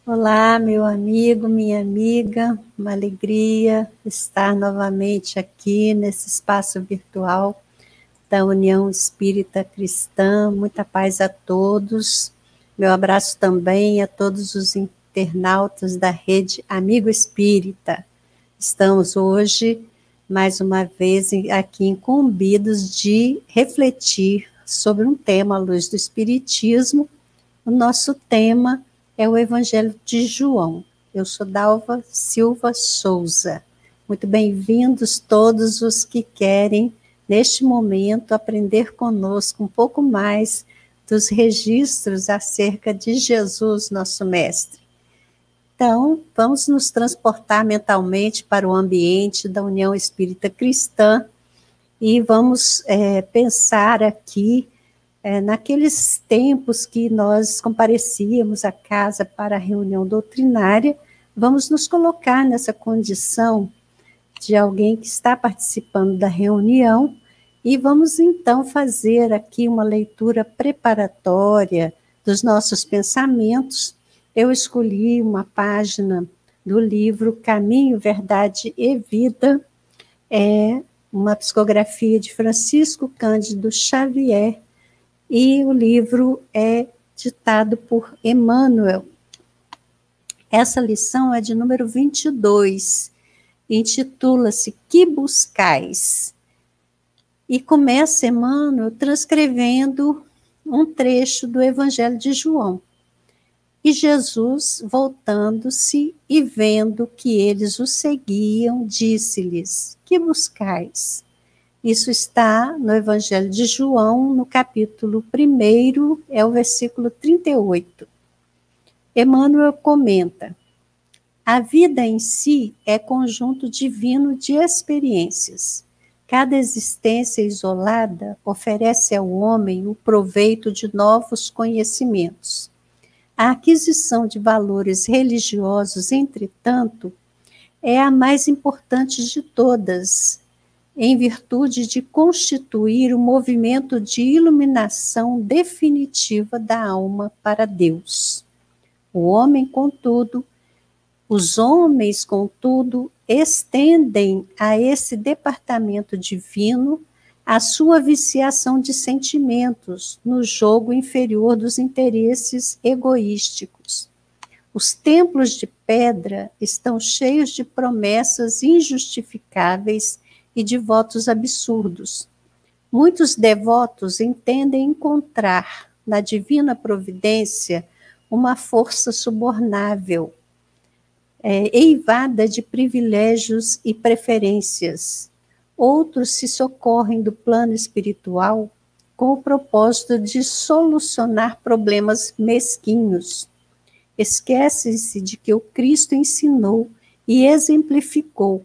Olá, meu amigo, minha amiga, uma alegria estar novamente aqui nesse espaço virtual da União Espírita Cristã. Muita paz a todos. Meu abraço também a todos os internautas da rede Amigo Espírita. Estamos hoje, mais uma vez, aqui incumbidos de refletir sobre um tema à luz do Espiritismo. O nosso tema é o Evangelho de João. Eu sou Dalva Silva Souza. Muito bem-vindos todos os que querem, neste momento, aprender conosco um pouco mais dos registros acerca de Jesus, nosso Mestre. Então, vamos nos transportar mentalmente para o ambiente da União Espírita Cristã e vamos pensar aqui naqueles tempos que nós comparecíamos à casa para a reunião doutrinária, vamos nos colocar nessa condição de alguém que está participando da reunião e vamos então fazer aqui uma leitura preparatória dos nossos pensamentos. Eu escolhi uma página do livro Caminho, Verdade e Vida, uma psicografia de Francisco Cândido Xavier, e o livro é ditado por Emmanuel. Essa lição é de número 22, intitula-se Que Buscais? E começa Emmanuel transcrevendo um trecho do Evangelho de João. E Jesus, voltando-se e vendo que eles o seguiam, disse-lhes: Que buscais? Isso está no Evangelho de João, no capítulo 1, é o versículo 38. Emmanuel comenta: a vida em si é conjunto divino de experiências. Cada existência isolada oferece ao homem o proveito de novos conhecimentos. A aquisição de valores religiosos, entretanto, é a mais importante de todas, em virtude de constituir o movimento de iluminação definitiva da alma para Deus. Os homens, contudo, estendem a esse departamento divino a sua viciação de sentimentos no jogo inferior dos interesses egoísticos. Os templos de pedra estão cheios de promessas injustificáveis e de votos absurdos. Muitos devotos entendem encontrar na divina providência uma força subornável, eivada de privilégios e preferências. Outros se socorrem do plano espiritual com o propósito de solucionar problemas mesquinhos. Esquecem-se de que o Cristo ensinou e exemplificou.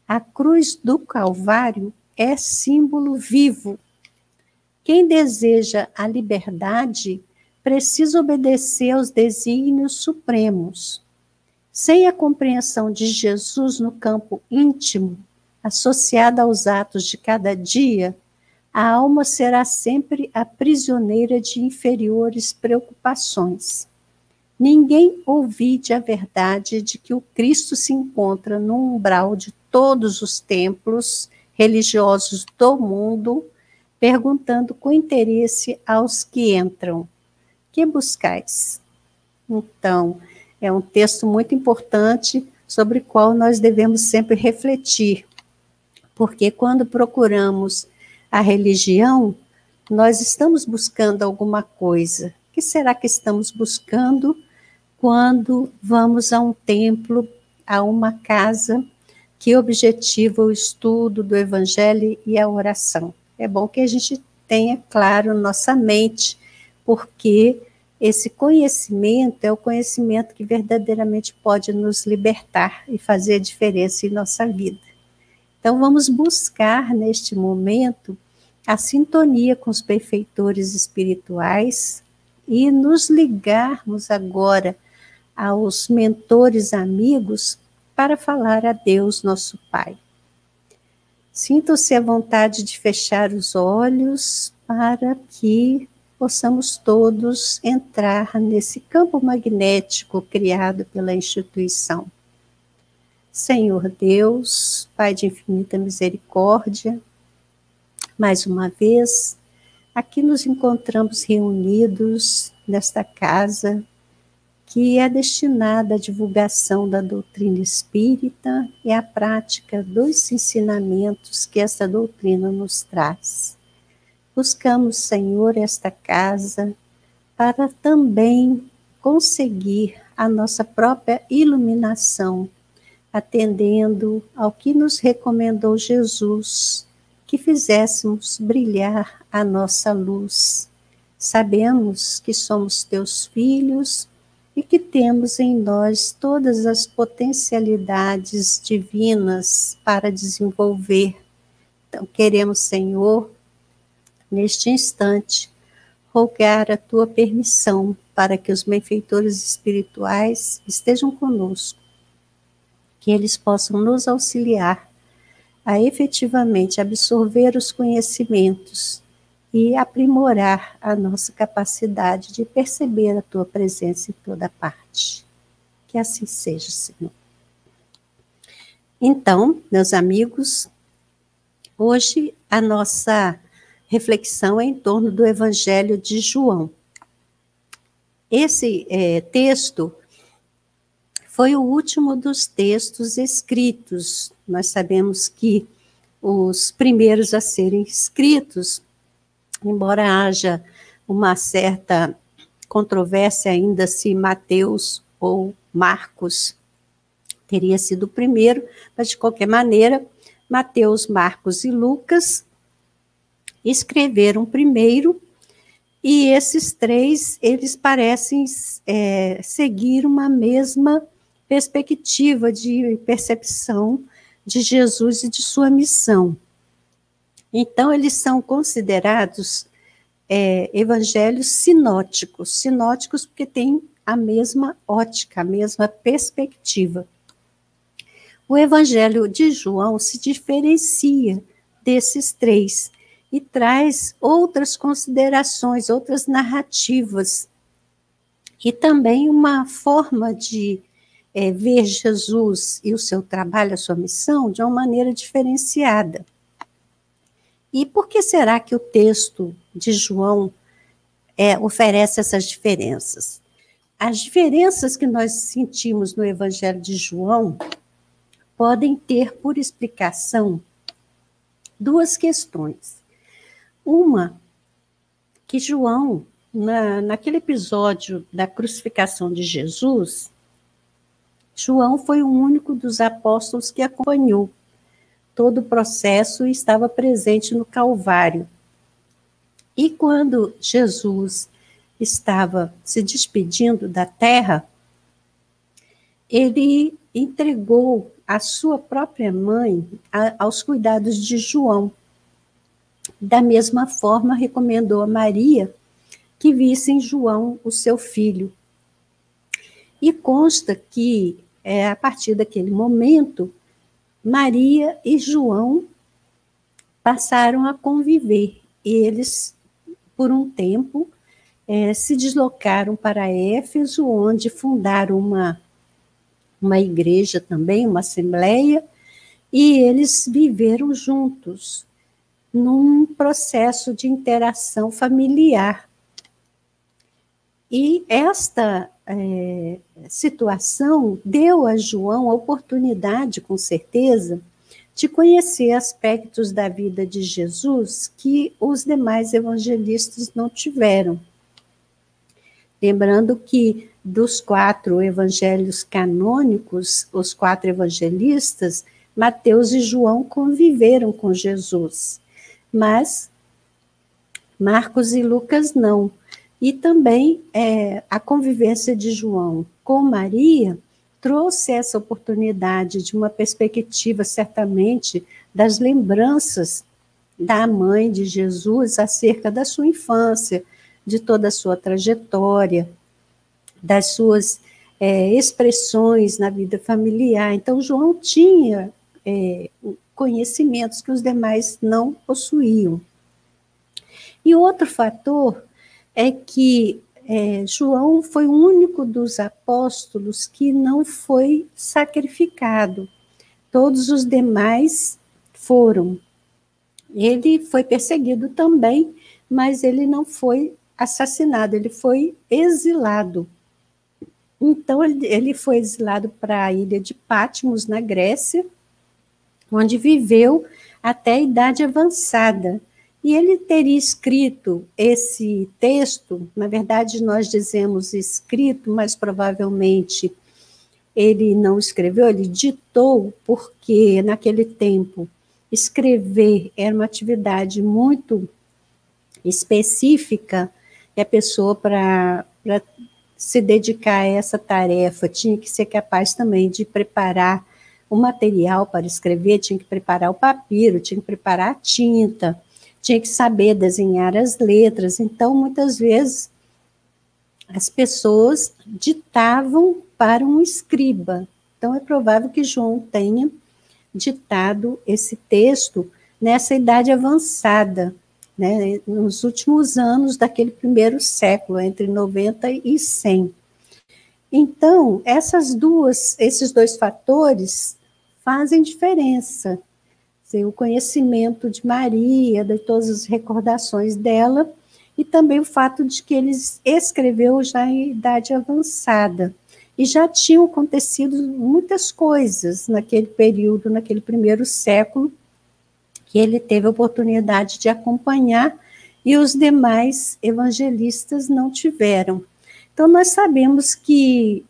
A cruz do Calvário é símbolo vivo. Quem deseja a liberdade precisa obedecer aos desígnios supremos. Sem a compreensão de Jesus no campo íntimo, associada aos atos de cada dia, a alma será sempre a prisioneira de inferiores preocupações. Ninguém ouvide a verdade de que o Cristo se encontra no umbral de todos os templos religiosos do mundo, perguntando com interesse aos que entram: que buscais? Então, é um texto muito importante sobre o qual nós devemos sempre refletir, porque quando procuramos a religião, nós estamos buscando alguma coisa. O que será que estamos buscando quando vamos a um templo, a uma casa que objetiva o estudo do Evangelho e a oração? É bom que a gente tenha claro nossa mente, porque esse conhecimento é o conhecimento que verdadeiramente pode nos libertar e fazer a diferença em nossa vida. Então, vamos buscar neste momento a sintonia com os benfeitores espirituais e nos ligarmos agora aos mentores amigos para falar a Deus, nosso Pai. Sintam-se à vontade de fechar os olhos para que possamos todos entrar nesse campo magnético criado pela instituição. Senhor Deus, Pai de infinita misericórdia, mais uma vez, aqui nos encontramos reunidos nesta casa que é destinada à divulgação da doutrina espírita e à prática dos ensinamentos que essa doutrina nos traz. Buscamos, Senhor, esta casa para também conseguir a nossa própria iluminação, atendendo ao que nos recomendou Jesus, que fizéssemos brilhar a nossa luz. Sabemos que somos teus filhos e que temos em nós todas as potencialidades divinas para desenvolver. Então, queremos, Senhor, neste instante, rogar a tua permissão para que os benfeitores espirituais estejam conosco, que eles possam nos auxiliar a efetivamente absorver os conhecimentos e aprimorar a nossa capacidade de perceber a tua presença em toda parte. Que assim seja, Senhor. Então, meus amigos, hoje a nossa reflexão é em torno do Evangelho de João. Esse texto foi o último dos textos escritos. Nós sabemos que os primeiros a serem escritos, embora haja uma certa controvérsia ainda se Mateus ou Marcos teria sido o primeiro, mas de qualquer maneira, Mateus, Marcos e Lucas escreveram primeiro, e esses três, eles parecem seguir uma mesma perspectiva de percepção de Jesus e de sua missão. Então, eles são considerados evangelhos sinóticos porque têm a mesma ótica, a mesma perspectiva. O Evangelho de João se diferencia desses três e traz outras considerações, outras narrativas, e também uma forma de ver Jesus e o seu trabalho, a sua missão, de uma maneira diferenciada. E por que será que o texto de João oferece essas diferenças? As diferenças que nós sentimos no Evangelho de João podem ter por explicação duas questões. Uma, que João, naquele episódio da crucificação de Jesus, João foi o único dos apóstolos que acompanhou todo o processo e estava presente no Calvário. E quando Jesus estava se despedindo da terra, ele entregou a sua própria mãe aos cuidados de João. Da mesma forma, recomendou a Maria que visse em João o seu filho. E consta que, a partir daquele momento, Maria e João passaram a conviver. Eles, por um tempo, se deslocaram para Éfeso, onde fundaram uma igreja também, uma assembleia, e eles viveram juntos, num processo de interação familiar. E esta situação deu a João a oportunidade, com certeza, de conhecer aspectos da vida de Jesus que os demais evangelistas não tiveram. Lembrando que dos 4 evangelhos canônicos, os 4 evangelistas, Mateus e João conviveram com Jesus, mas Marcos e Lucas não. E também a convivência de João com Maria trouxe essa oportunidade de uma perspectiva, certamente, das lembranças da mãe de Jesus acerca da sua infância, de toda a sua trajetória, das suas expressões na vida familiar. Então, João tinha conhecimentos que os demais não possuíam. E outro fator é que João foi o único dos apóstolos que não foi sacrificado. Todos os demais foram. Ele foi perseguido também, mas ele não foi assassinado, ele foi exilado. Então, ele foi exilado para a ilha de Patmos, na Grécia, onde viveu até a idade avançada. E ele teria escrito esse texto, na verdade, nós dizemos escrito, mas provavelmente ele não escreveu, ele ditou, porque naquele tempo escrever era uma atividade muito específica, e a pessoa, para se dedicar a essa tarefa, tinha que ser capaz também de preparar o material para escrever, tinha que preparar o papiro, tinha que preparar a tinta, tinha que saber desenhar as letras. Então, muitas vezes, as pessoas ditavam para um escriba. Então, é provável que João tenha ditado esse texto nessa idade avançada, né, nos últimos anos daquele primeiro século, entre 90 e 100. Então, esses dois fatores fazem diferença. O conhecimento de Maria, de todas as recordações dela, e também o fato de que ele escreveu já em idade avançada. E já tinham acontecido muitas coisas naquele período, naquele primeiro século, que ele teve a oportunidade de acompanhar e os demais evangelistas não tiveram. Então, nós sabemos que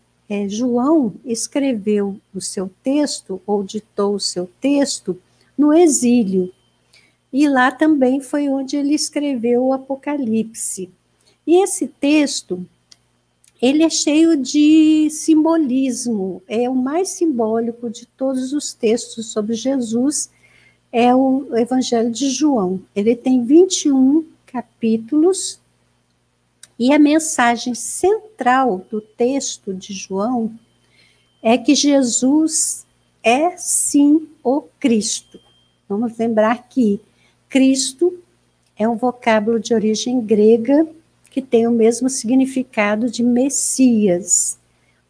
João escreveu o seu texto, ou ditou o seu texto, no exílio. E lá também foi onde ele escreveu o Apocalipse. E esse texto, ele é cheio de simbolismo, é o mais simbólico de todos os textos sobre Jesus, é o Evangelho de João. Ele tem 21 capítulos, e a mensagem central do texto de João é que Jesus é, sim, o Cristo. Vamos lembrar que Cristo é um vocábulo de origem grega que tem o mesmo significado de Messias.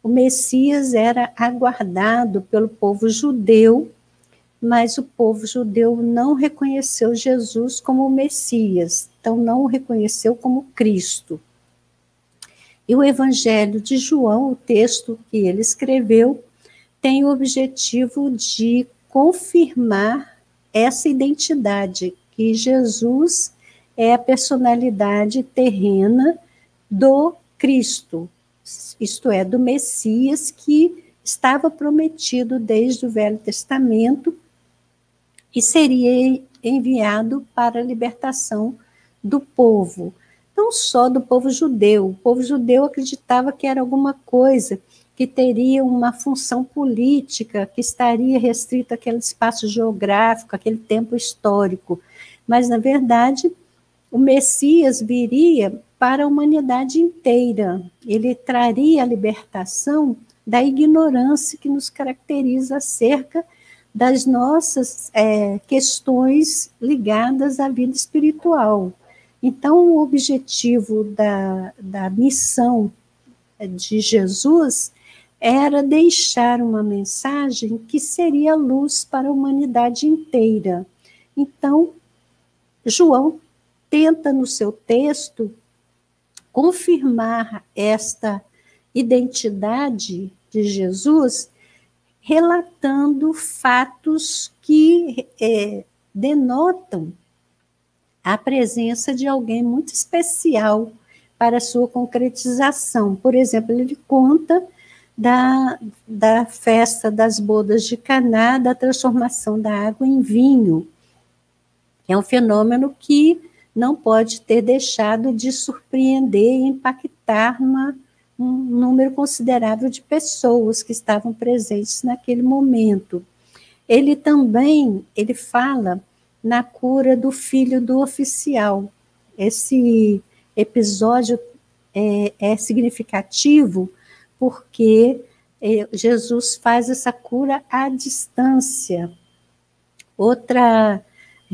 O Messias era aguardado pelo povo judeu, mas o povo judeu não reconheceu Jesus como o Messias, então não o reconheceu como Cristo. E o Evangelho de João, o texto que ele escreveu, tem o objetivo de confirmar essa identidade, que Jesus é a personalidade terrena do Cristo, isto é, do Messias que estava prometido desde o Velho Testamento e seria enviado para a libertação do povo, não só do povo judeu. O povo judeu acreditava que era alguma coisa que teria uma função política, que estaria restrito àquele espaço geográfico, àquele tempo histórico. Mas, na verdade, o Messias viria para a humanidade inteira. Ele traria a libertação da ignorância que nos caracteriza acerca das nossas questões ligadas à vida espiritual. Então, o objetivo da missão de Jesus era deixar uma mensagem que seria luz para a humanidade inteira. Então, João tenta, no seu texto, confirmar esta identidade de Jesus, relatando fatos que denotam a presença de alguém muito especial para a sua concretização. Por exemplo, ele conta da festa das bodas de Caná, da transformação da água em vinho. É um fenômeno que não pode ter deixado de surpreender e impactar um número considerável de pessoas que estavam presentes naquele momento. Ele também fala na cura do filho do oficial. Esse episódio é significativo porque Jesus faz essa cura à distância. Outra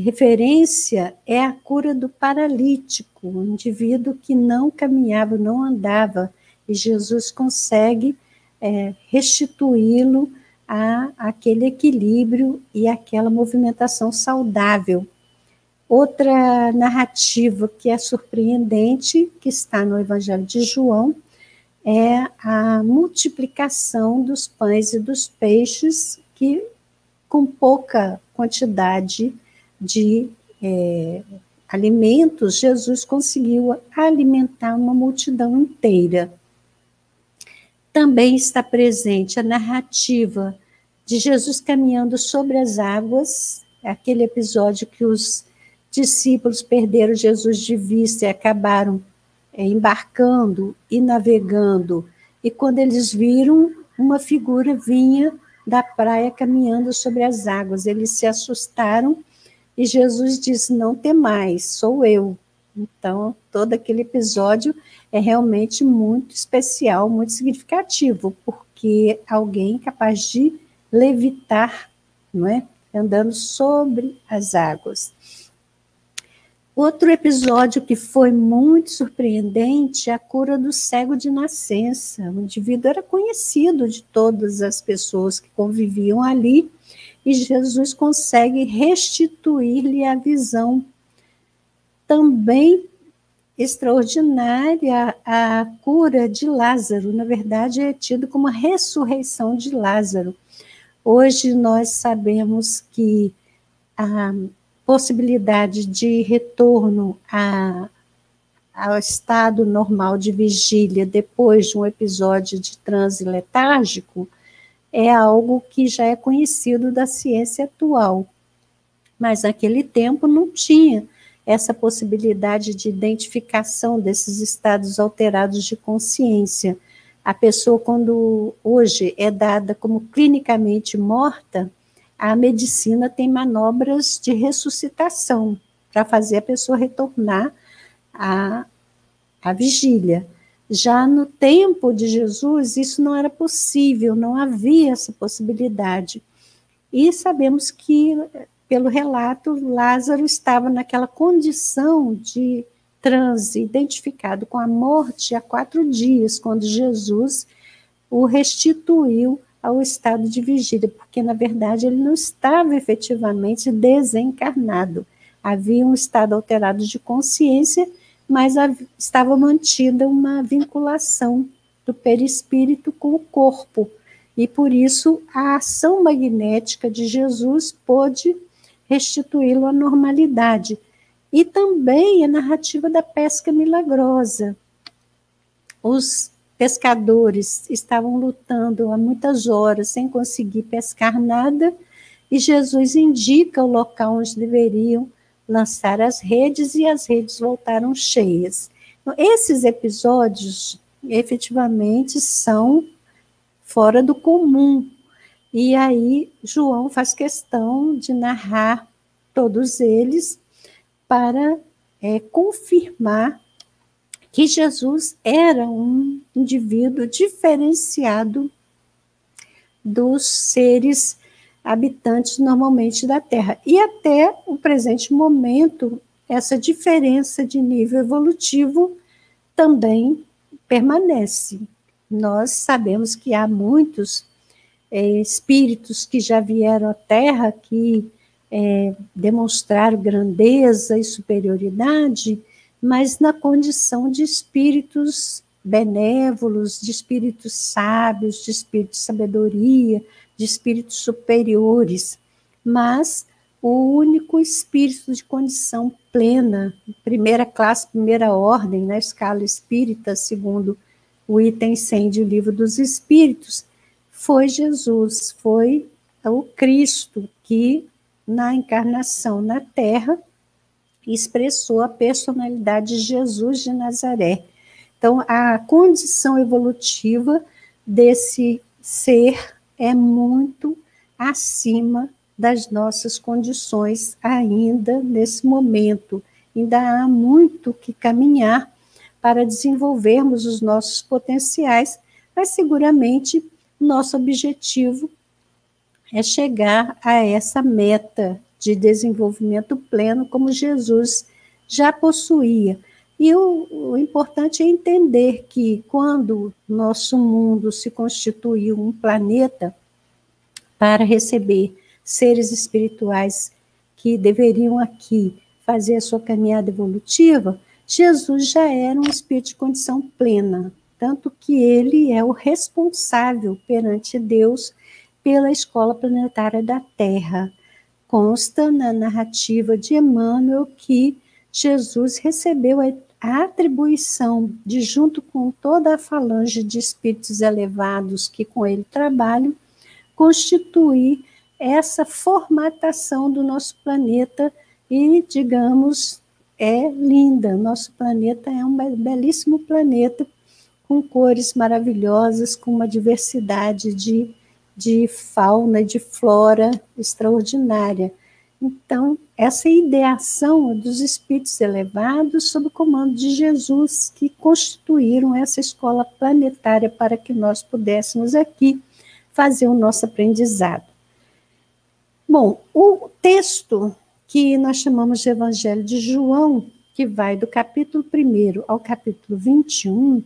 referência é a cura do paralítico, um indivíduo que não caminhava, não andava, e Jesus consegue restituí-lo a aquele equilíbrio e aquela movimentação saudável. Outra narrativa que é surpreendente, que está no Evangelho de João, é a multiplicação dos pães e dos peixes, que com pouca quantidade de alimentos, Jesus conseguiu alimentar uma multidão inteira. Também está presente a narrativa de Jesus caminhando sobre as águas, aquele episódio que os discípulos perderam Jesus de vista e acabaram embarcando e navegando, e quando eles viram, uma figura vinha da praia caminhando sobre as águas, eles se assustaram, e Jesus disse, não temais, sou eu. Então, todo aquele episódio é realmente muito especial, muito significativo, porque alguém capaz de levitar, não é? Andando sobre as águas. Outro episódio que foi muito surpreendente é a cura do cego de nascença. O indivíduo era conhecido de todas as pessoas que conviviam ali, e Jesus consegue restituir-lhe a visão. Também extraordinária a cura de Lázaro, na verdade é tido como a ressurreição de Lázaro. Hoje nós sabemos que a possibilidade de retorno ao estado normal de vigília depois de um episódio de transe letárgico é algo que já é conhecido da ciência atual, mas naquele tempo não tinha essa possibilidade de identificação desses estados alterados de consciência. A pessoa, quando hoje é dada como clinicamente morta, a medicina tem manobras de ressuscitação para fazer a pessoa retornar à vigília. Já no tempo de Jesus, isso não era possível, não havia essa possibilidade. E sabemos que, pelo relato, Lázaro estava naquela condição de transe, identificado com a morte há 4 dias, quando Jesus o restituiu ao estado de vigília, porque, na verdade, ele não estava efetivamente desencarnado. Havia um estado alterado de consciência, mas estava mantida uma vinculação do perispírito com o corpo, e por isso a ação magnética de Jesus pôde restituí-lo à normalidade. E também a narrativa da pesca milagrosa. Os pescadores estavam lutando há muitas horas sem conseguir pescar nada, e Jesus indica o local onde deveriam lançar as redes, e as redes voltaram cheias. Então, esses episódios, efetivamente, são fora do comum, e aí João faz questão de narrar todos eles para confirmar que Jesus era um indivíduo diferenciado dos seres habitantes normalmente da Terra. E até o presente momento, essa diferença de nível evolutivo também permanece. Nós sabemos que há muitos espíritos que já vieram à Terra, que demonstraram grandeza e superioridade, mas na condição de espíritos benévolos, de espíritos sábios, de espíritos de sabedoria, de espíritos superiores. Mas o único espírito de condição plena, primeira classe, primeira ordem, na escala espírita, segundo o item 100 do Livro dos Espíritos, foi Jesus, foi o Cristo que, na encarnação na Terra, expressou a personalidade de Jesus de Nazaré. Então, a condição evolutiva desse ser é muito acima das nossas condições ainda nesse momento. Ainda há muito que caminhar para desenvolvermos os nossos potenciais, mas seguramente nosso objetivo é chegar a essa meta de desenvolvimento pleno, como Jesus já possuía. E o importante é entender que, quando nosso mundo se constituiu um planeta para receber seres espirituais que deveriam aqui fazer a sua caminhada evolutiva, Jesus já era um espírito de condição plena, tanto que ele é o responsável perante Deus pela escola planetária da Terra. Consta na narrativa de Emmanuel que Jesus recebeu a atribuição de, junto com toda a falange de espíritos elevados que com ele trabalham, constituir essa formatação do nosso planeta e, digamos, é linda. Nosso planeta é um belíssimo planeta com cores maravilhosas, com uma diversidade de fauna e de flora extraordinária. Então, essa ideação dos espíritos elevados sob o comando de Jesus, que constituíram essa escola planetária para que nós pudéssemos aqui fazer o nosso aprendizado. Bom, o texto que nós chamamos de Evangelho de João, que vai do capítulo 1 ao capítulo 21,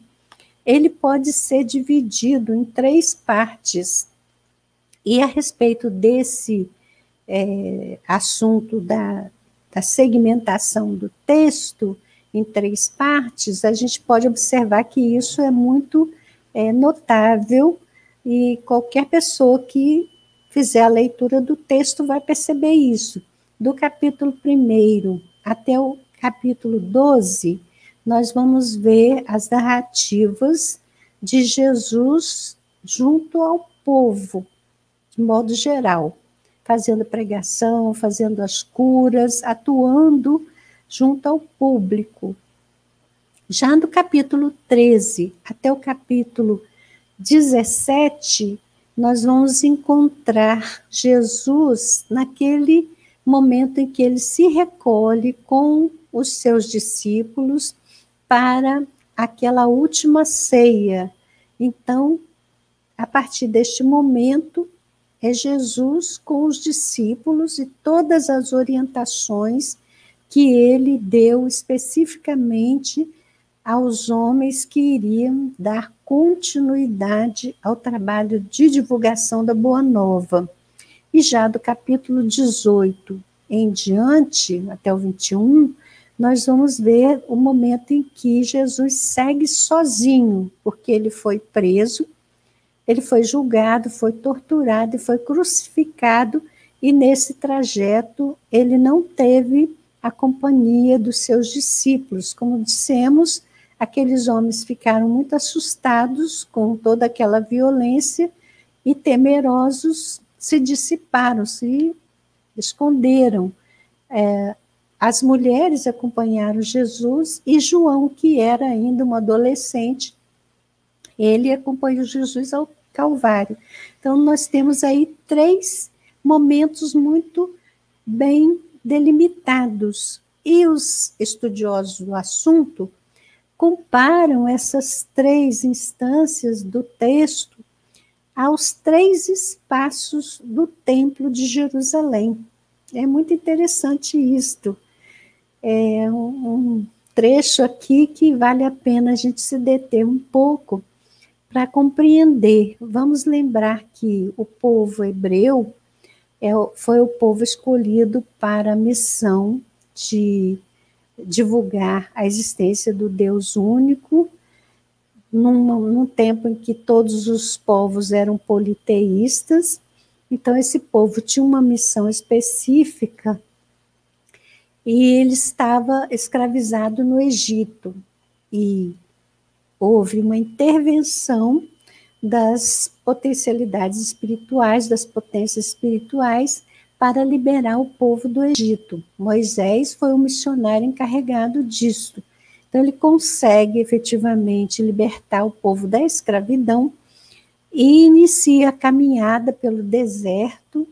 ele pode ser dividido em 3 partes. E a respeito desse assunto da segmentação do texto em 3 partes, a gente pode observar que isso é muito notável, e qualquer pessoa que fizer a leitura do texto vai perceber isso. Do capítulo 1 até o capítulo 12, nós vamos ver as narrativas de Jesus junto ao povo, de modo geral, fazendo pregação, fazendo as curas, atuando junto ao público. Já do capítulo 13 até o capítulo 17, nós vamos encontrar Jesus naquele momento em que ele se recolhe com os seus discípulos para aquela última ceia. Então, a partir deste momento, é Jesus com os discípulos e todas as orientações que ele deu especificamente aos homens que iriam dar continuidade ao trabalho de divulgação da Boa Nova. E já do capítulo 18 em diante, até o 21, nós vamos ver o momento em que Jesus segue sozinho, porque ele foi preso, ele foi julgado, foi torturado e foi crucificado, e nesse trajeto ele não teve a companhia dos seus discípulos. Como dissemos, aqueles homens ficaram muito assustados com toda aquela violência e, temerosos, se dissiparam, se esconderam. As mulheres acompanharam Jesus, e João, que era ainda um adolescente, ele acompanhou Jesus ao Calvário. Então, nós temos aí 3 momentos muito bem delimitados. E os estudiosos do assunto comparam essas 3 instâncias do texto aos 3 espaços do Templo de Jerusalém. É muito interessante isto. É um trecho aqui que vale a pena a gente se deter um pouco para compreender. Vamos lembrar que o povo hebreu foi o povo escolhido para a missão de divulgar a existência do Deus único, num tempo em que todos os povos eram politeístas. Então, esse povo tinha uma missão específica e ele estava escravizado no Egito. E houve uma intervenção das potencialidades espirituais, das potências espirituais, para liberar o povo do Egito. Moisés foi o missionário encarregado disso. Então, ele consegue efetivamente libertar o povo da escravidão e inicia a caminhada pelo deserto.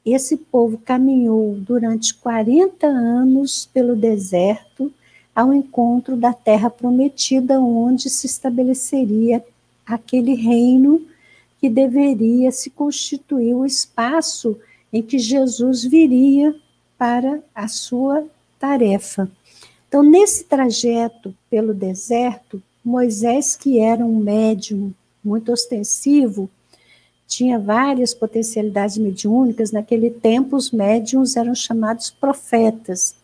Esse povo caminhou durante 40 anos pelo deserto, ao encontro da terra prometida, onde se estabeleceria aquele reino que deveria se constituir o espaço em que Jesus viria para a sua tarefa. Então, nesse trajeto pelo deserto, Moisés, que era um médium muito ostensivo, tinha várias potencialidades mediúnicas. Naquele tempo, os médiuns eram chamados profetas.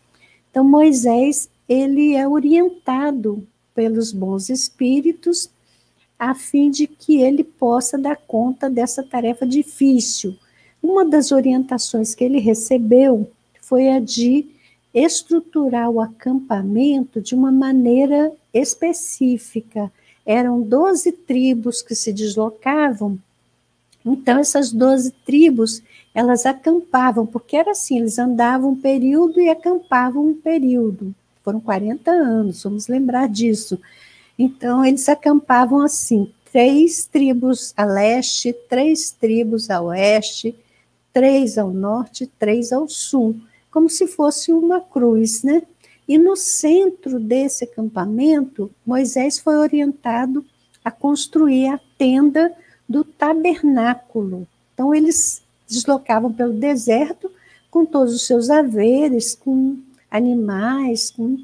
Então, Moisés, ele é orientado pelos bons espíritos a fim de que ele possa dar conta dessa tarefa difícil. Uma das orientações que ele recebeu foi a de estruturar o acampamento de uma maneira específica. Eram 12 tribos que se deslocavam. Então, essas 12 tribos, elas acampavam, porque era assim, eles andavam um período e acampavam um período. Foram 40 anos, vamos lembrar disso. Então, eles acampavam assim, 3 tribos a leste, 3 tribos a oeste, 3 ao norte, 3 ao sul, como se fosse uma cruz, né? E no centro desse acampamento, Moisés foi orientado a construir a tenda do tabernáculo. Então, eles deslocavam pelo deserto com todos os seus haveres, com animais, com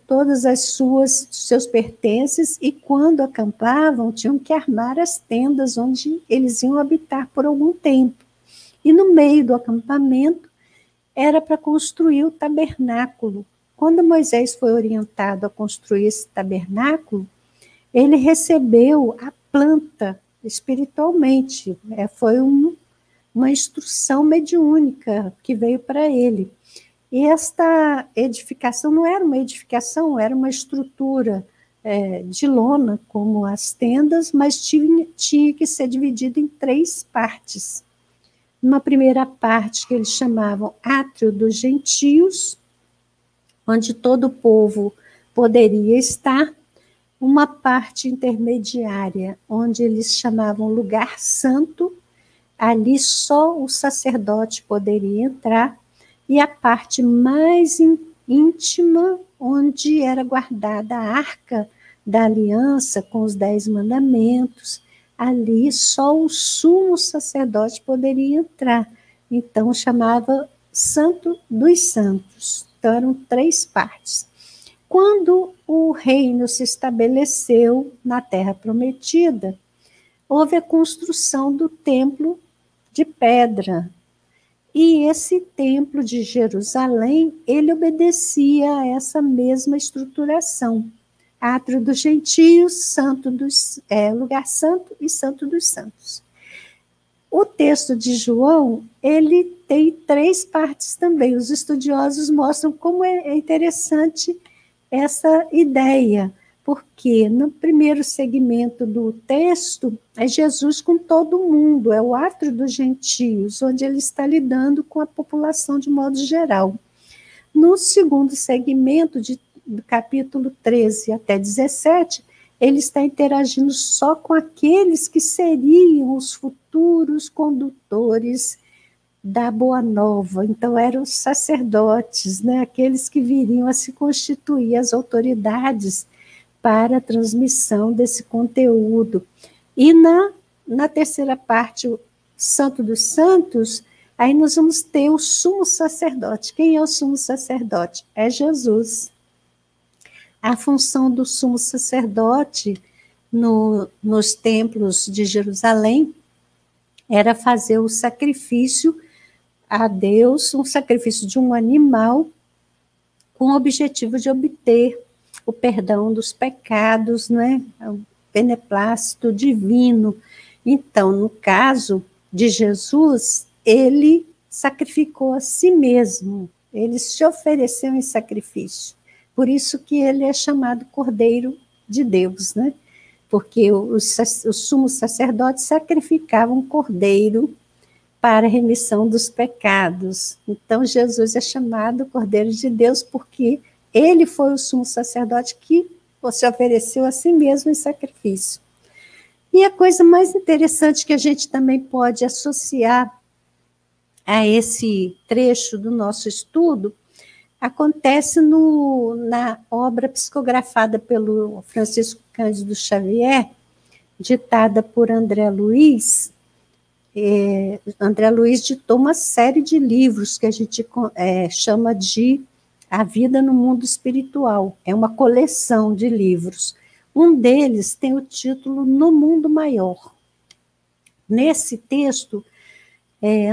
todas as seus pertences, e quando acampavam, tinham que armar as tendas onde eles iam habitar por algum tempo. E no meio do acampamento era para construir o tabernáculo. Quando Moisés foi orientado a construir esse tabernáculo, ele recebeu a planta espiritualmente. Foi uma instrução mediúnica que veio para ele. E esta edificação não era uma edificação, era uma estrutura de lona, como as tendas, mas tinha que ser dividida em 3 partes. Uma primeira parte que eles chamavam Átrio dos Gentios, onde todo o povo poderia estar. Uma parte intermediária, onde eles chamavam Lugar Santo, ali só o sacerdote poderia entrar, e a parte mais íntima, onde era guardada a Arca da Aliança com os 10 mandamentos, ali só o sumo sacerdote poderia entrar. Então, chamava Santo dos Santos. Então, eram 3 partes. Quando o reino se estabeleceu na Terra Prometida, houve a construção do templo de pedra. E esse templo de Jerusalém, ele obedecia a essa mesma estruturação. Átrio dos Gentios, Lugar Santo e Santo dos Santos. O texto de João, ele tem 3 partes também. Os estudiosos mostram como é interessante essa ideia, porque no primeiro segmento do texto é Jesus com todo mundo, é o átrio dos gentios, onde ele está lidando com a população de modo geral. No segundo segmento, do capítulo 13 até 17, ele está interagindo só com aqueles que seriam os futuros condutores da Boa Nova. Então, eram os sacerdotes, né? Aqueles que viriam a se constituir as autoridades para a transmissão desse conteúdo. E na terceira parte, o Santo dos Santos, aí nós vamos ter o sumo sacerdote. Quem é o sumo sacerdote? É Jesus. A função do sumo sacerdote nos templos de Jerusalém era fazer o sacrifício a Deus, um sacrifício de um animal, com o objetivo de obter o perdão dos pecados, né? O beneplácito divino. Então, no caso de Jesus, ele sacrificou a si mesmo, ele se ofereceu em sacrifício. Por isso que ele é chamado Cordeiro de Deus, né? Porque os sumos sacerdotes sacrificavam um cordeiro para a remissão dos pecados. Então, Jesus é chamado Cordeiro de Deus porque ele foi o sumo sacerdote que se ofereceu a si mesmo em sacrifício. E a coisa mais interessante que a gente também pode associar a esse trecho do nosso estudo acontece na obra psicografada pelo Francisco Cândido Xavier, ditada por André Luiz, André Luiz ditou uma série de livros que a gente chama de A Vida no Mundo Espiritual. É uma coleção de livros. Um deles tem o título No Mundo Maior. Nesse texto,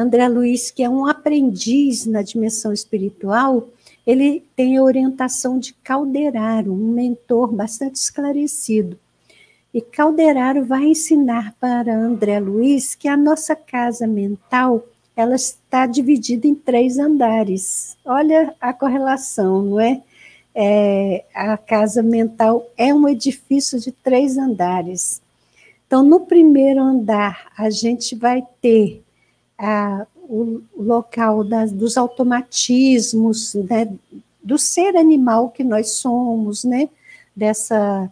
André Luiz, que é um aprendiz na dimensão espiritual, ele tem a orientação de Calderaro, um mentor bastante esclarecido. E Calderaro vai ensinar para André Luiz que a nossa casa mental ela está dividida em 3 andares. Olha a correlação, não é? A casa mental é um edifício de 3 andares. Então, no primeiro andar, a gente vai ter o local dos automatismos, né, do ser animal que nós somos, né, dessa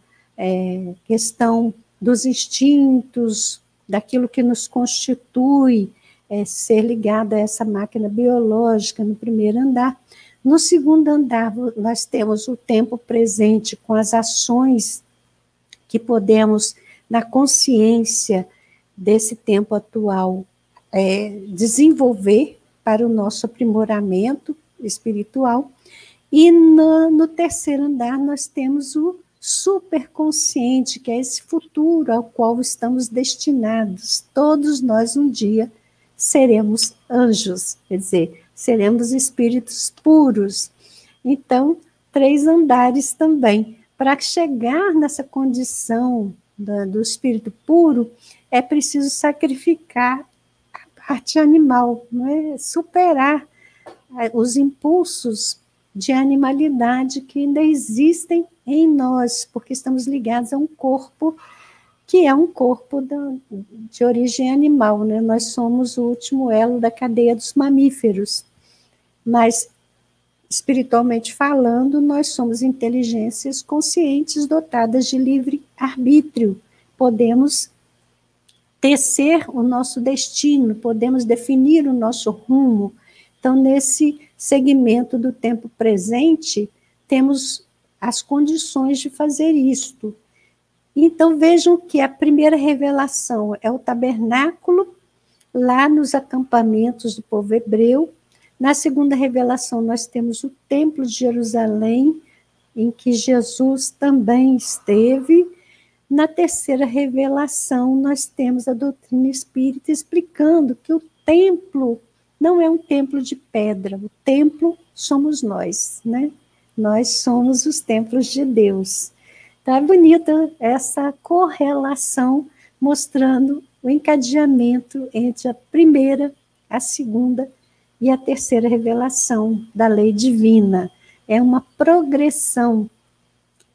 questão dos instintos, daquilo que nos constitui, ser ligado a essa máquina biológica no primeiro andar. No segundo andar, nós temos o tempo presente com as ações que podemos, na consciência desse tempo atual, desenvolver para o nosso aprimoramento espiritual. E no terceiro andar nós temos o superconsciente, que é esse futuro ao qual estamos destinados. Todos nós um dia seremos anjos, quer dizer, seremos espíritos puros. Então, 3 andares também. Para chegar nessa condição do espírito puro, é preciso sacrificar a parte animal, não é? Superar os impulsos de animalidade que ainda existem em nós, porque estamos ligados a um corpo que é um corpo de origem animal, né? Nós somos o último elo da cadeia dos mamíferos, mas, espiritualmente falando, nós somos inteligências conscientes dotadas de livre arbítrio. Podemos tecer o nosso destino, podemos definir o nosso rumo. Então, nesse segmento do tempo presente, temos as condições de fazer isto. Então, vejam que a primeira revelação é o tabernáculo, lá nos acampamentos do povo hebreu. Na segunda revelação, nós temos o Templo de Jerusalém, em que Jesus também esteve. Na terceira revelação, nós temos a doutrina espírita explicando que o templo não é um templo de pedra, o templo somos nós, né? Nós somos os templos de Deus. Então, é bonita essa correlação, mostrando o encadeamento entre a primeira, a segunda e a terceira revelação da lei divina. É uma progressão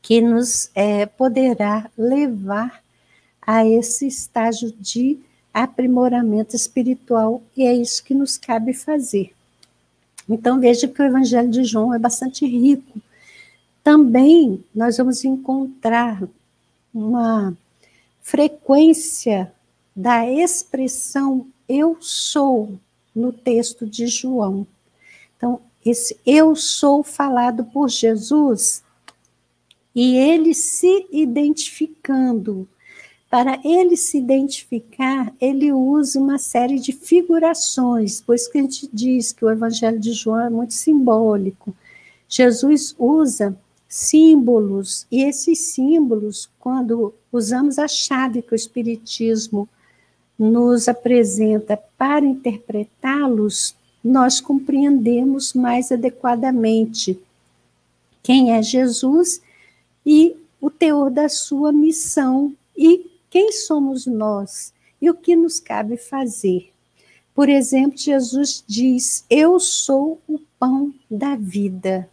que nos poderá levar a esse estágio de aprimoramento espiritual, e é isso que nos cabe fazer. Então, veja que o Evangelho de João é bastante rico. Também nós vamos encontrar uma frequência da expressão eu sou no texto de João. Então, esse eu sou falado por Jesus, e ele se identificando. Para ele se identificar, ele usa uma série de figurações, por isso que a gente diz que o Evangelho de João é muito simbólico. Jesus usa símbolos, e esses símbolos, quando usamos a chave que o Espiritismo nos apresenta para interpretá-los, nós compreendemos mais adequadamente quem é Jesus e o teor da sua missão e quem somos nós e o que nos cabe fazer. Por exemplo, Jesus diz: eu sou o pão da vida.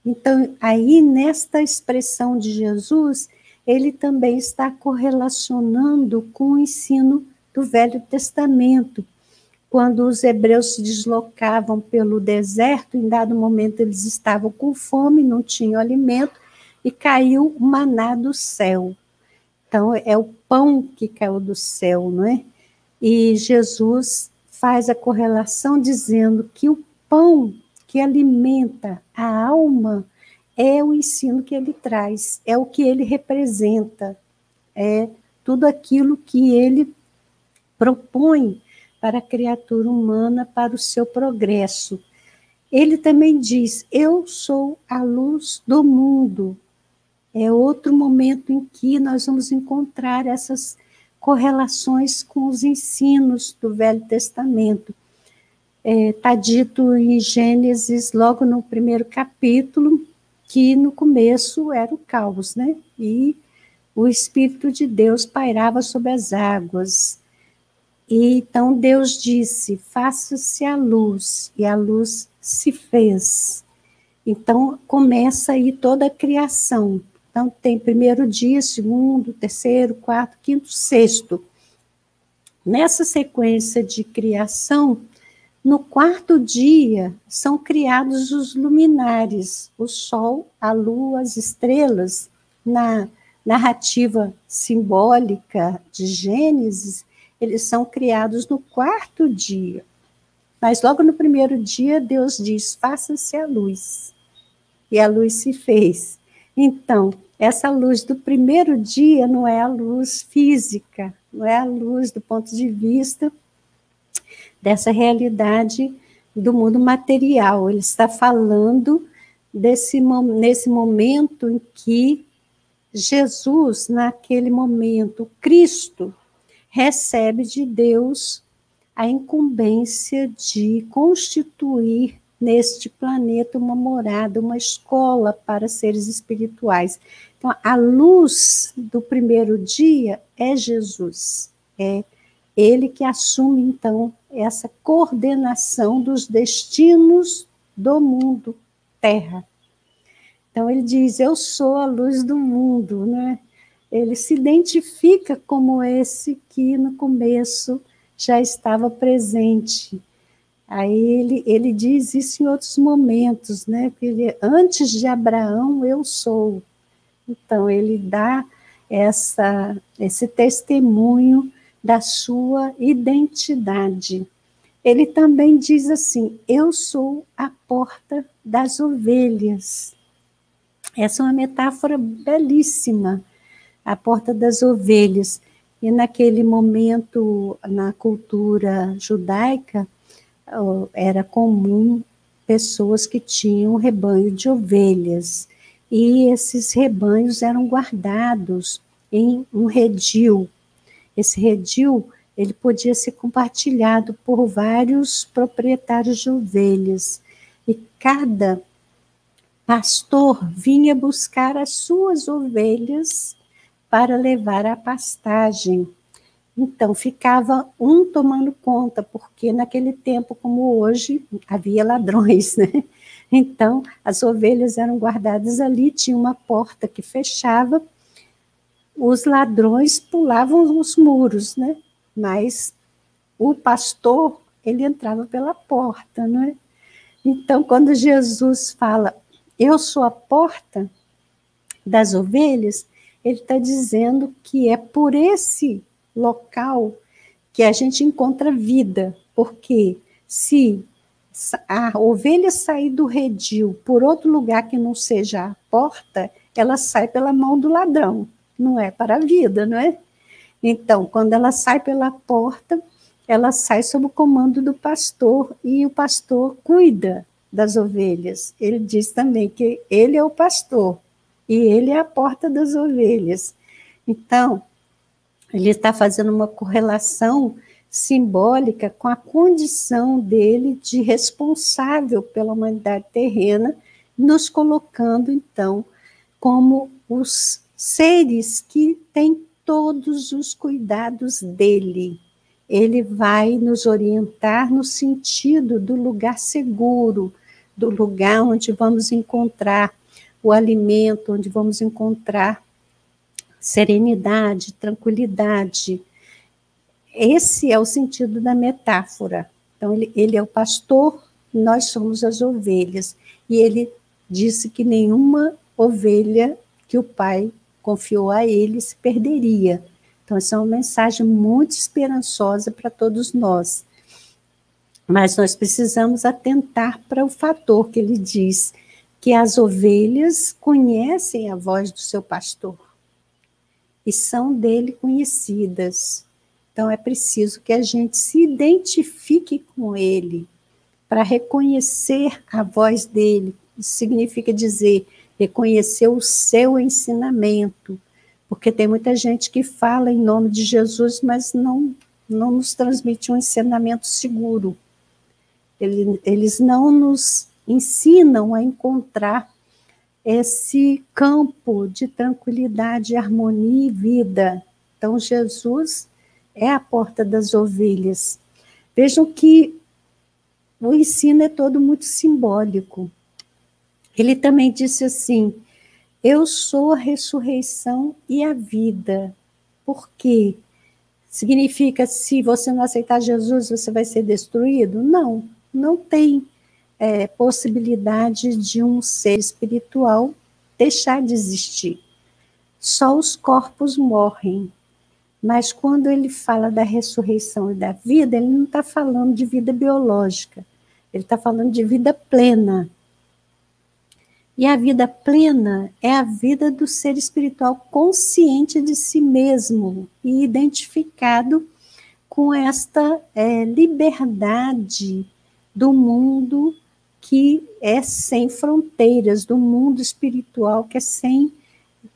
Então, aí nesta expressão de Jesus, ele também está correlacionando com o ensino do Velho Testamento. Quando os hebreus se deslocavam pelo deserto, em dado momento eles estavam com fome, não tinham alimento, e caiu o maná do céu. Então, é o pão que caiu do céu, não é? E Jesus faz a correlação dizendo que o pão que alimenta a alma é o ensino que ele traz, é o que ele representa, é tudo aquilo que ele propõe para a criatura humana, para o seu progresso. Ele também diz: eu sou a luz do mundo. É outro momento em que nós vamos encontrar essas correlações com os ensinos do Velho Testamento. Está dito em Gênesis, logo no primeiro capítulo, que no começo era o caos, né? E o Espírito de Deus pairava sobre as águas. E então Deus disse: faça-se a luz, e a luz se fez. Então começa aí toda a criação. Então tem primeiro dia, segundo, terceiro, quarto, quinto, sexto. Nessa sequência de criação, no quarto dia são criados os luminares, o sol, a lua, as estrelas. Na narrativa simbólica de Gênesis, eles são criados no quarto dia. Mas logo no primeiro dia, Deus diz: faça-se a luz. E a luz se fez. Então, essa luz do primeiro dia não é a luz física, não é a luz do ponto de vista dessa realidade do mundo material. Ele está falando nesse momento em que Jesus, naquele momento, Cristo, recebe de Deus a incumbência de constituir neste planeta uma morada, uma escola para seres espirituais. Então, a luz do primeiro dia é Jesus, é ele que assume, então, essa coordenação dos destinos do mundo Terra. Então, ele diz: eu sou a luz do mundo, né? Ele se identifica como esse que no começo já estava presente. Aí ele diz isso em outros momentos, né? Ele, antes de Abraão, eu sou. Então, ele dá esse testemunho da sua identidade. Ele também diz assim: eu sou a porta das ovelhas. Essa é uma metáfora belíssima, a porta das ovelhas. E naquele momento, na cultura judaica, era comum pessoas que tinham um rebanho de ovelhas. E esses rebanhos eram guardados em um redil. Esse redil, ele podia ser compartilhado por vários proprietários de ovelhas. E cada pastor vinha buscar as suas ovelhas para levar à pastagem. Então, ficava um tomando conta, porque naquele tempo, como hoje, havia ladrões, né? Então, as ovelhas eram guardadas ali, tinha uma porta que fechava, os ladrões pulavam os muros, né? Mas o pastor, ele entrava pela porta, não é? Então, quando Jesus fala: eu sou a porta das ovelhas, ele está dizendo que é por esse local que a gente encontra vida, porque se a ovelha sair do redil por outro lugar que não seja a porta, ela sai pela mão do ladrão, não é para a vida, não é? Então, quando ela sai pela porta, ela sai sob o comando do pastor, e o pastor cuida das ovelhas. Ele diz também que ele é o pastor, e ele é a porta das ovelhas. Então, ele está fazendo uma correlação simbólica com a condição dele de responsável pela humanidade terrena, nos colocando, então, como os seres que têm todos os cuidados dele. Ele vai nos orientar no sentido do lugar seguro, do lugar onde vamos encontrar o alimento, onde vamos encontrar serenidade, tranquilidade. Esse é o sentido da metáfora. Então, ele é o pastor, nós somos as ovelhas. E ele disse que nenhuma ovelha que o Pai confiou a ele se perderia. Então, essa é uma mensagem muito esperançosa para todos nós. Mas nós precisamos atentar para o fator que ele diz, que as ovelhas conhecem a voz do seu pastor e são dele conhecidas. Então, é preciso que a gente se identifique com ele, para reconhecer a voz dele. Isso significa dizer, reconhecer o seu ensinamento, porque tem muita gente que fala em nome de Jesus, mas não nos transmite um ensinamento seguro. Eles não nos ensinam a encontrar esse campo de tranquilidade, harmonia e vida. Então, Jesus é a porta das ovelhas. Vejam que o ensino é todo muito simbólico. Ele também disse assim, eu sou a ressurreição e a vida. Por quê? Significa, se você não aceitar Jesus, você vai ser destruído? Não, não tem possibilidade de um ser espiritual deixar de existir. Só os corpos morrem. Mas quando ele fala da ressurreição e da vida, ele não está falando de vida biológica, ele está falando de vida plena. E a vida plena é a vida do ser espiritual consciente de si mesmo e identificado com esta liberdade do mundo que é sem fronteiras, do mundo espiritual que é sem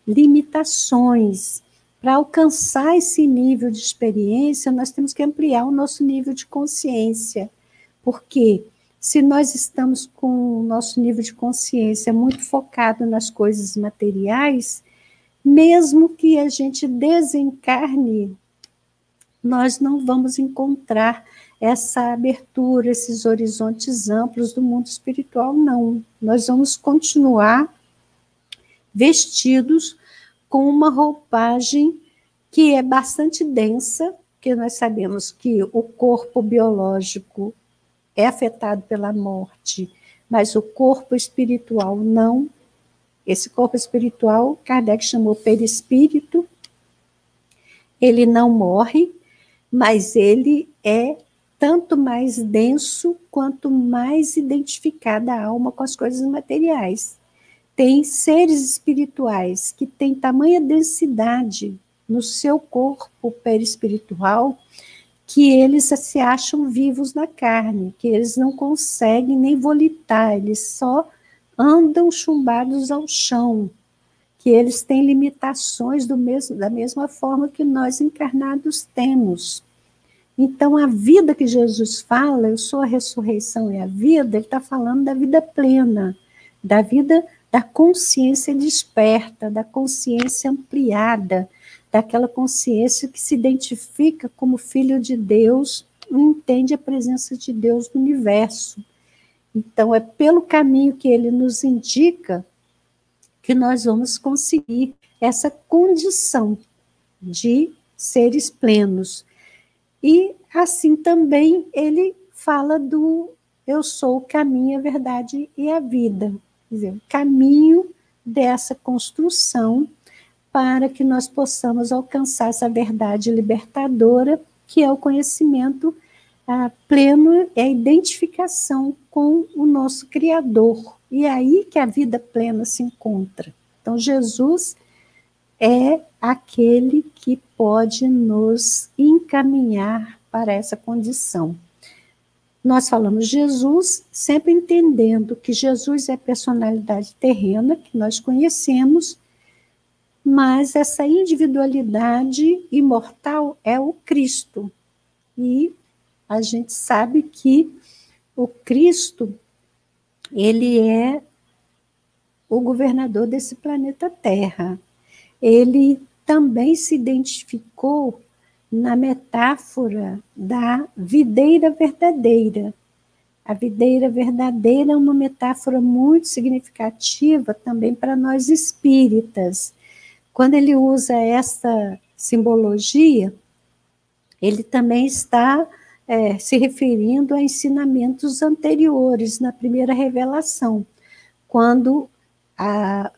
limitações. Para alcançar esse nível de experiência, nós temos que ampliar o nosso nível de consciência, porque se nós estamos com o nosso nível de consciência muito focado nas coisas materiais, mesmo que a gente desencarne, nós não vamos encontrar essa abertura, esses horizontes amplos do mundo espiritual, não. Nós vamos continuar vestidos com uma roupagem que é bastante densa, porque nós sabemos que o corpo biológico é afetado pela morte, mas o corpo espiritual não. Esse corpo espiritual, Kardec chamou perispírito, ele não morre, mas ele é tanto mais denso quanto mais identificada a alma com as coisas materiais. Tem seres espirituais que têm tamanha densidade no seu corpo perispiritual que eles se acham vivos na carne, que eles não conseguem nem volitar, eles só andam chumbados ao chão, que eles têm limitações da mesma forma que nós encarnados temos. Então, a vida que Jesus fala, eu sou a ressurreição e a vida, ele está falando da vida plena, da vida da consciência desperta, da consciência ampliada, daquela consciência que se identifica como filho de Deus e entende a presença de Deus no universo. Então, é pelo caminho que ele nos indica que nós vamos conseguir essa condição de seres plenos. E assim também ele fala do eu sou o caminho, a verdade e a vida. Quer dizer, o caminho dessa construção para que nós possamos alcançar essa verdade libertadora, que é o conhecimento pleno, é a identificação com o nosso Criador. E é aí que a vida plena se encontra. Então, Jesus é aquele que pode nos encaminhar para essa condição. Nós falamos Jesus, sempre entendendo que Jesus é a personalidade terrena que nós conhecemos, mas essa individualidade imortal é o Cristo. E a gente sabe que o Cristo, ele é o governador desse planeta Terra. Ele também se identificou na metáfora da videira verdadeira. A videira verdadeira é uma metáfora muito significativa também para nós espíritas. Quando ele usa essa simbologia, ele também está se referindo a ensinamentos anteriores, na primeira revelação, quando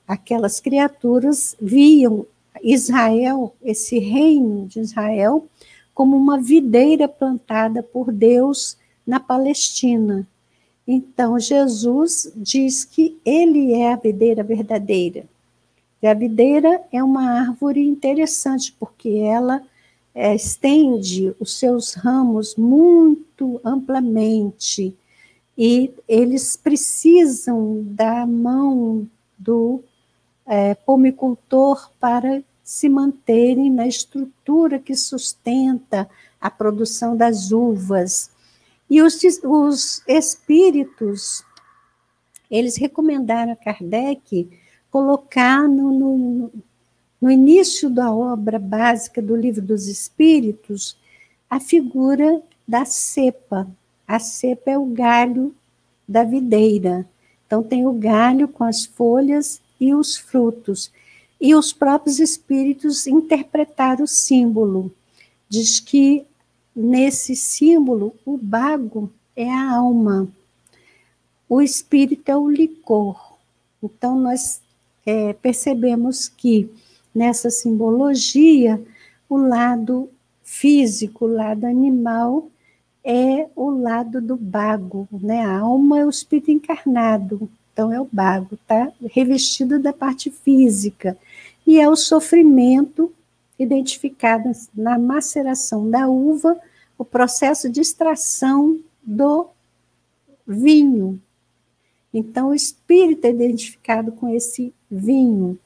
aquelas criaturas viam Israel, esse reino de Israel, como uma videira plantada por Deus na Palestina. Então, Jesus diz que ele é a videira verdadeira. E a videira é uma árvore interessante, porque ela estende os seus ramos muito amplamente, e eles precisam da mão do pomicultor para se manterem na estrutura que sustenta a produção das uvas. E os espíritos, eles recomendaram a Kardec colocar no início da obra básica do Livro dos Espíritos a figura da cepa. A cepa é o galho da videira. Então, tem o galho com as folhas e os frutos. E os próprios espíritos interpretaram o símbolo. Diz que, nesse símbolo, o bago é a alma, o espírito é o licor. Então, nós percebemos que, nessa simbologia, o lado físico, o lado animal, é o lado do bago, né? A alma é o espírito encarnado, então é o bago, tá? Revestido da parte física. E é o sofrimento identificado na maceração da uva, o processo de extração do vinho. Então, o espírito é identificado com esse vinho,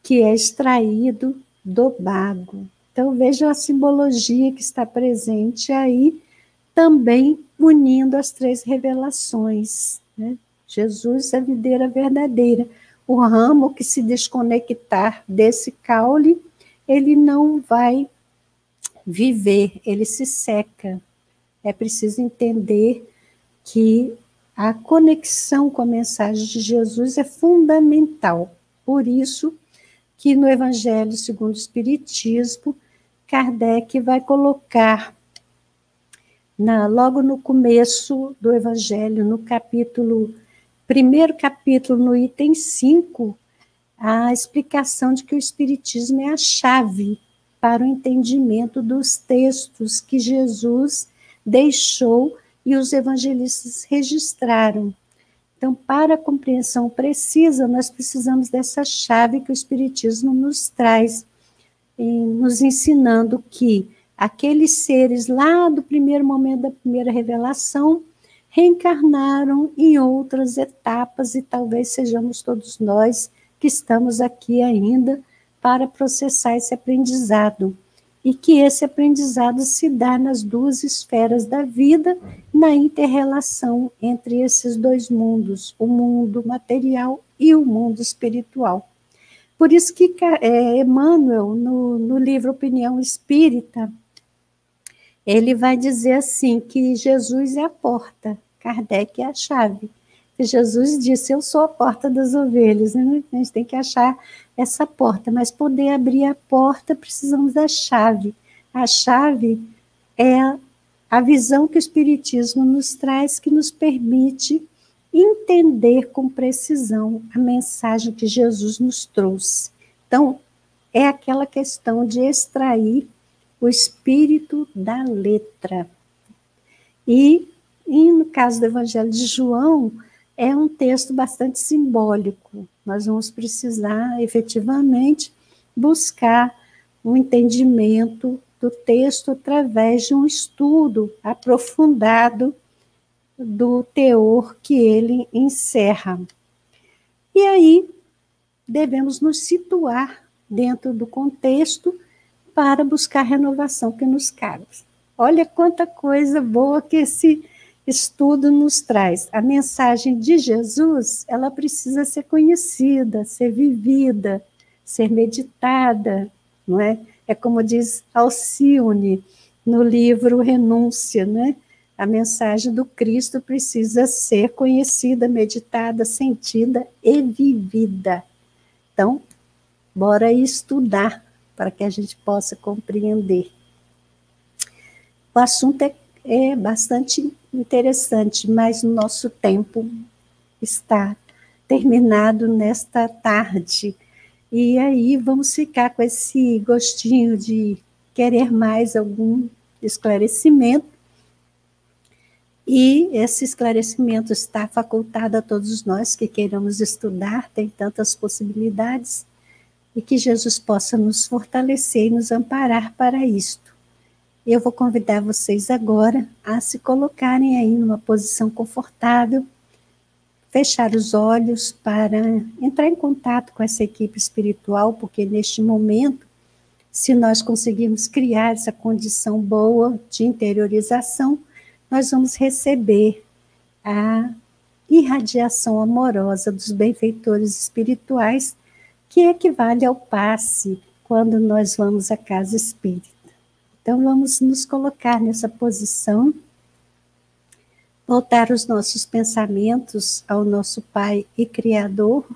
que é extraído do bago. Então, vejam a simbologia que está presente aí, também unindo as 3 revelações, né? Jesus é a videira verdadeira. O ramo que se desconectar desse caule, ele não vai viver, ele se seca. É preciso entender que a conexão com a mensagem de Jesus é fundamental. Por isso que no Evangelho segundo o Espiritismo, Kardec vai colocar logo no começo do Evangelho, no primeiro capítulo, no item 5, a explicação de que o Espiritismo é a chave para o entendimento dos textos que Jesus deixou e os evangelistas registraram. Então, para a compreensão precisa, nós precisamos dessa chave que o Espiritismo nos traz, nos ensinando que aqueles seres lá do primeiro momento da primeira revelação reencarnaram em outras etapas, e talvez sejamos todos nós que estamos aqui ainda para processar esse aprendizado. E que esse aprendizado se dá nas 2 esferas da vida, na inter-relação entre esses 2 mundos, o mundo material e o mundo espiritual. Por isso que Emmanuel, no livro Opinião Espírita, ele vai dizer assim, que Jesus é a porta, Kardec é a chave. E Jesus disse, eu sou a porta das ovelhas, né? A gente tem que achar essa porta, mas poder abrir a porta, precisamos da chave. A chave é a visão que o Espiritismo nos traz, que nos permite entender com precisão a mensagem que Jesus nos trouxe. Então, é aquela questão de extrair o espírito da letra. E no caso do Evangelho de João, é um texto bastante simbólico. Nós vamos precisar, efetivamente, buscar um entendimento do texto através de um estudo aprofundado do teor que ele encerra. E aí, devemos nos situar dentro do contexto para buscar a renovação que nos cabe. Olha quanta coisa boa que esse estudo nos traz. A mensagem de Jesus, ela precisa ser conhecida, ser vivida, ser meditada, não é? É como diz Alcione no livro Renúncia, né? A mensagem do Cristo precisa ser conhecida, meditada, sentida e vivida. Então, bora estudar para que a gente possa compreender. O assunto é bastante interessante, mas o nosso tempo está terminado nesta tarde. E aí vamos ficar com esse gostinho de querer mais algum esclarecimento. E esse esclarecimento está facultado a todos nós que queiramos estudar, tem tantas possibilidades. e que Jesus possa nos fortalecer e nos amparar para isto. Eu vou convidar vocês agora a se colocarem aí numa posição confortável, fechar os olhos para entrar em contato com essa equipe espiritual, porque neste momento, se nós conseguirmos criar essa condição boa de interiorização, nós vamos receber a irradiação amorosa dos benfeitores espirituais, que equivale ao passe quando nós vamos à casa espírita. Então, vamos nos colocar nessa posição, voltar os nossos pensamentos ao nosso Pai e Criador,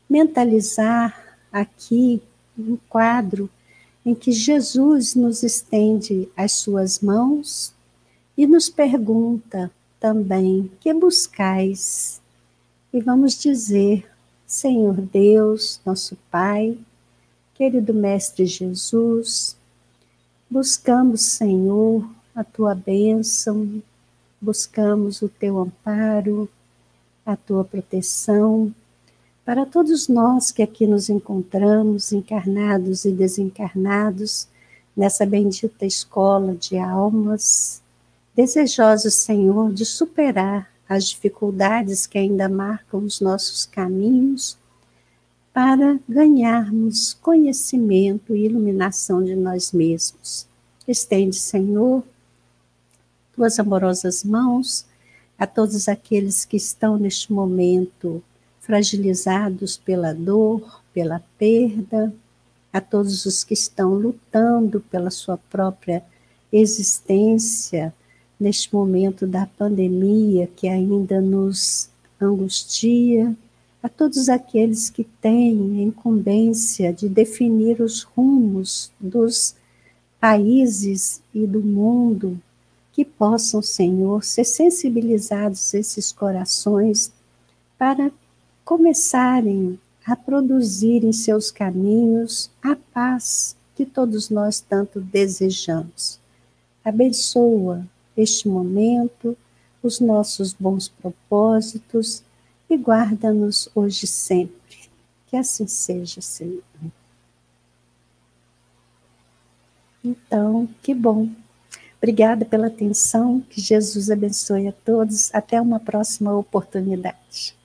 mentalizar aqui um quadro em que Jesus nos estende as suas mãos e nos pergunta também: que buscais? E vamos dizer: Senhor Deus, nosso Pai, querido Mestre Jesus, buscamos, Senhor, a Tua bênção, buscamos o Teu amparo, a Tua proteção, para todos nós que aqui nos encontramos, encarnados e desencarnados, nessa bendita escola de almas, desejosos, Senhor, de superar as dificuldades que ainda marcam os nossos caminhos, para ganharmos conhecimento e iluminação de nós mesmos. Estende, Senhor, tuas amorosas mãos a todos aqueles que estão neste momento fragilizados pela dor, pela perda, a todos os que estão lutando pela sua própria existência neste momento da pandemia que ainda nos angustia, a todos aqueles que têm a incumbência de definir os rumos dos países e do mundo, que possam, Senhor, ser sensibilizados esses corações para começarem a produzir em seus caminhos a paz que todos nós tanto desejamos. Abençoa este momento, os nossos bons propósitos e guarda-nos hoje e sempre. Que assim seja, Senhor. Então, que bom. Obrigada pela atenção, que Jesus abençoe a todos. Até uma próxima oportunidade.